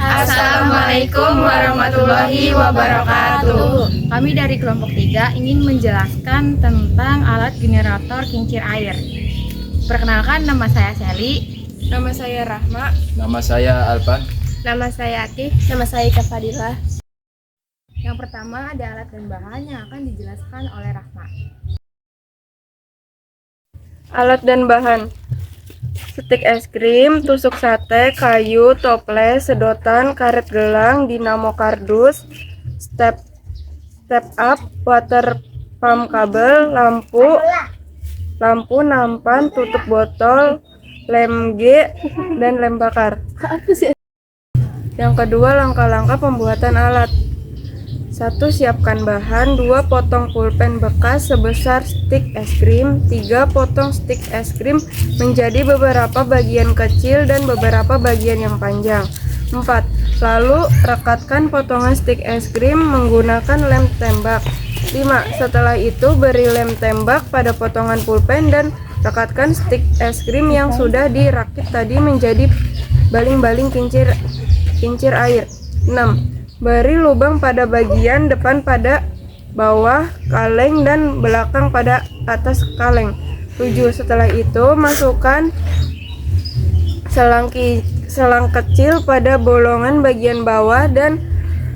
Assalamualaikum warahmatullahi wabarakatuh. Kami dari kelompok 3 ingin menjelaskan tentang alat generator kincir air. Perkenalkan, nama saya Sally. Nama saya Rahma. Nama saya Alpan. Nama saya Atif. Nama saya Ika Fadilah. Yang pertama ada alat dan bahan yang akan dijelaskan oleh Rahma. Alat dan bahan: stik es krim, tusuk sate, kayu, toples, sedotan, karet gelang, dinamo kardus, step up, water pump kabel, lampu, nampan, tutup botol, lem G, dan lem bakar. Yang kedua, langkah-langkah pembuatan alat. 1. Siapkan bahan. 2. Potong pulpen bekas sebesar stik es krim. 3. Potong stik es krim menjadi beberapa bagian kecil dan beberapa bagian yang panjang. 4. Lalu rekatkan potongan stik es krim menggunakan lem tembak. 5. Setelah itu beri lem tembak pada potongan pulpen dan rekatkan stik es krim yang sudah dirakit tadi menjadi baling-baling kincir air. 6. Beri lubang pada bagian depan pada bawah kaleng dan belakang pada atas kaleng. 7. Setelah itu masukkan selang kecil pada bolongan bagian bawah dan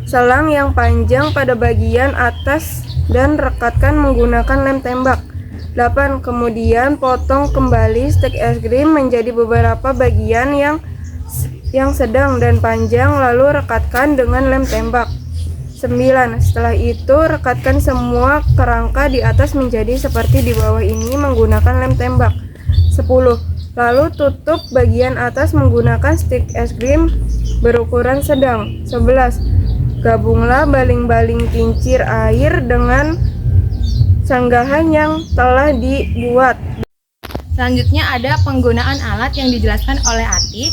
selang yang panjang pada bagian atas dan rekatkan menggunakan lem tembak. 8. Kemudian potong kembali stik es krim menjadi beberapa bagian yang sedang dan panjang, lalu rekatkan dengan lem tembak. 9. Setelah itu rekatkan semua kerangka di atas menjadi seperti di bawah ini menggunakan lem tembak. 10. Lalu tutup bagian atas menggunakan stik es krim berukuran sedang. 11. Gabunglah baling-baling kincir air dengan sanggahan yang telah dibuat. Selanjutnya ada penggunaan alat yang dijelaskan oleh Atif.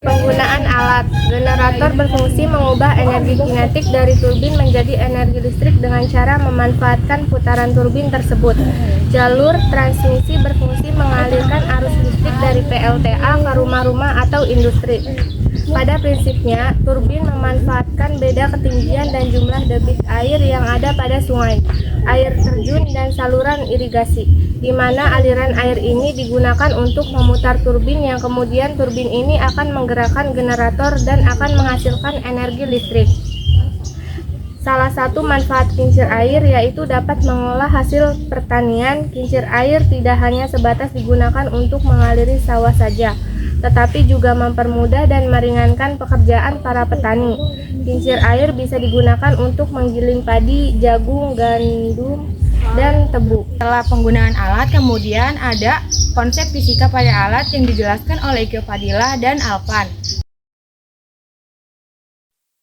Penggunaan alat. Generator berfungsi mengubah energi kinetik dari turbin menjadi energi listrik dengan cara memanfaatkan putaran turbin tersebut. Jalur transmisi berfungsi mengalirkan arus listrik dari PLTA ke rumah-rumah atau industri. Pada prinsipnya, turbin memanfaatkan beda ketinggian dan jumlah debit air yang ada pada sungai, air terjun, dan saluran irigasi, di mana aliran air ini digunakan untuk memutar turbin yang kemudian turbin ini akan menggerakkan generator dan akan menghasilkan energi listrik. Salah satu manfaat kincir air yaitu dapat mengolah hasil pertanian. Kincir air tidak hanya sebatas digunakan untuk mengaliri sawah saja, tetapi juga mempermudah dan meringankan pekerjaan para petani. Kincir air bisa digunakan untuk menggiling padi, jagung, gandum, dan tebu. Setelah penggunaan alat, kemudian ada konsep fisika pada alat yang dijelaskan oleh Ika Fadilah dan Alpan.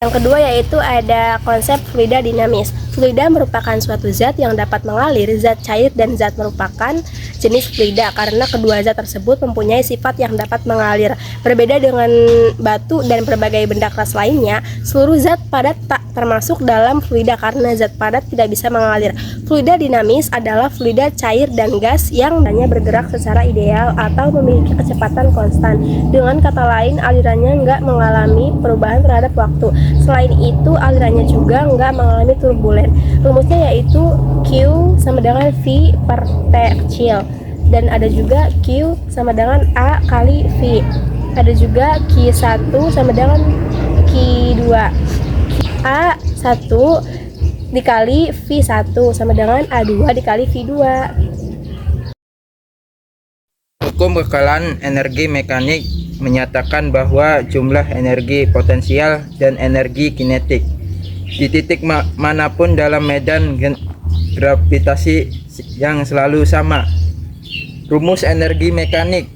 Yang kedua yaitu ada konsep fluida dinamis. Fluida merupakan suatu zat yang dapat mengalir. Zat cair dan zat merupakan jenis fluida karena kedua zat tersebut mempunyai sifat yang dapat mengalir. Berbeda dengan batu dan berbagai benda keras lainnya, seluruh zat padat tak termasuk dalam fluida karena zat padat tidak bisa mengalir. Fluida dinamis adalah fluida cair dan gas yang hanya bergerak secara ideal atau memiliki kecepatan konstan. Dengan kata lain, alirannya nggak mengalami perubahan terhadap waktu. Selain itu, alirannya juga nggak mengalami turbulen. Rumusnya yaitu Q sama dengan V per T kecil. Dan ada juga Q sama dengan A kali V. Ada juga Q1 sama dengan Q2. A1 dikali V1 sama dengan A2 dikali V2. Hukum kekalan energi mekanik menyatakan bahwa jumlah energi potensial dan energi kinetik di titik manapun dalam medan gravitasi yang selalu sama. Rumus energi mekanik: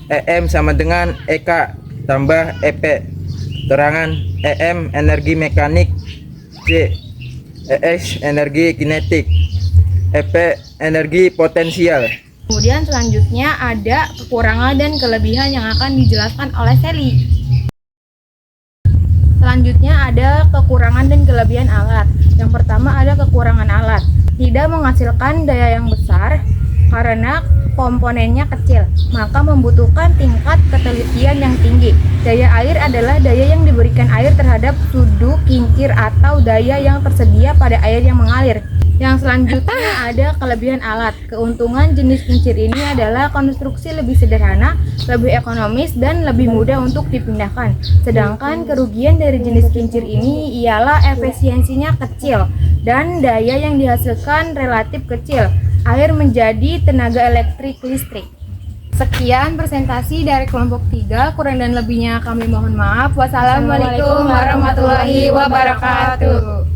EM sama dengan EK tambah EP. Terangan EM energi mekanik, C EX energi kinetik, EP energi potensial. Kemudian selanjutnya ada kekurangan dan kelebihan yang akan dijelaskan oleh Sally. Selanjutnya ada kekurangan dan kelebihan alat. Yang pertama ada kekurangan alat. Tidak menghasilkan daya yang besar, karena komponennya kecil, maka membutuhkan tingkat ketelitian yang tinggi. Daya air adalah daya yang diberikan air terhadap sudu kincir atau daya yang tersedia pada air yang mengalir. Yang selanjutnya ada kelebihan alat. Keuntungan jenis kincir ini adalah konstruksi lebih sederhana, lebih ekonomis, dan lebih mudah untuk dipindahkan. Sedangkan kerugian dari jenis kincir ini ialah efisiensinya kecil dan daya yang dihasilkan relatif kecil. Air menjadi tenaga listrik. Sekian presentasi dari kelompok 3, kurang dan lebihnya kami mohon maaf. Wassalamualaikum warahmatullahi wabarakatuh.